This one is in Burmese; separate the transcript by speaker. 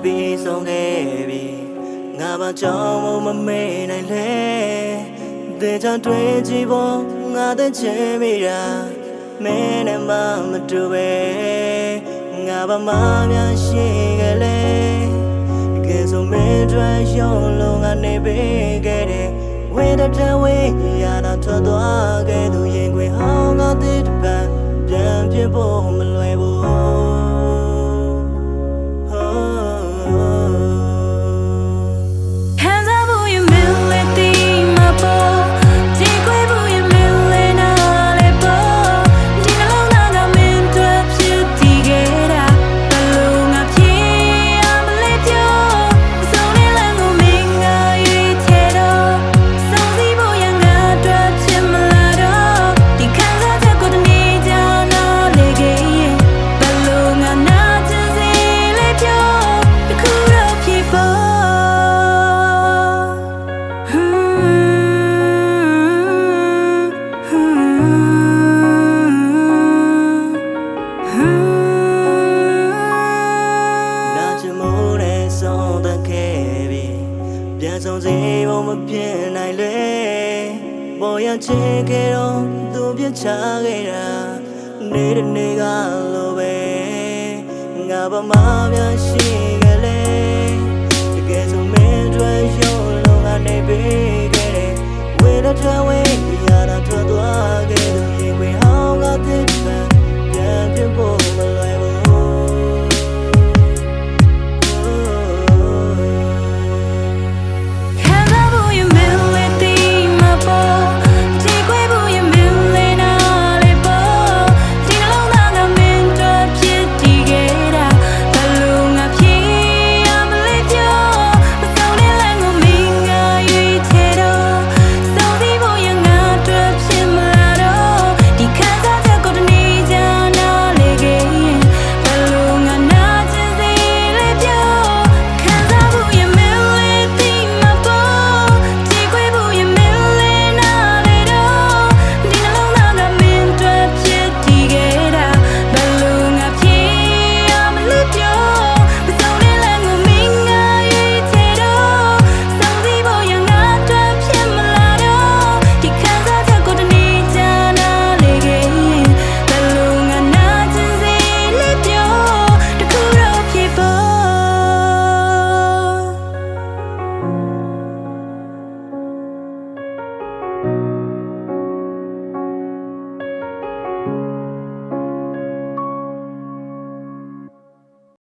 Speaker 1: ပြီးဆုံးခဲ့ပြီငါဘာကြောင့်မမေ့နိုင်လဲတဲ့ချမ်းတွေ့ကြည့်ဖို့ငါတဲ့ချင်မိတာမင်းနဲ့မှမတူပဲငါဘာမှများရှိခဲ့လဲကဲဆိုမင်းတို့ရုံးလုံးကနေပေးခဲ့တယ်ဝေဒတဲ့ဝေးရတာထွက်သွားခဲ့သူရင်ခွေဟောင်းငါတဲ့တပံပြန်ပြဖို့မလွယ်ဘူးပြန်ဆုံးစီဖို့မဖြစ်နိုင်လေပေါ်ရချင်ခဲ့တော့သူပြချခဲ့တာနေ့တစ်နေ့ကလိုပဲငါဘာမှမရှိ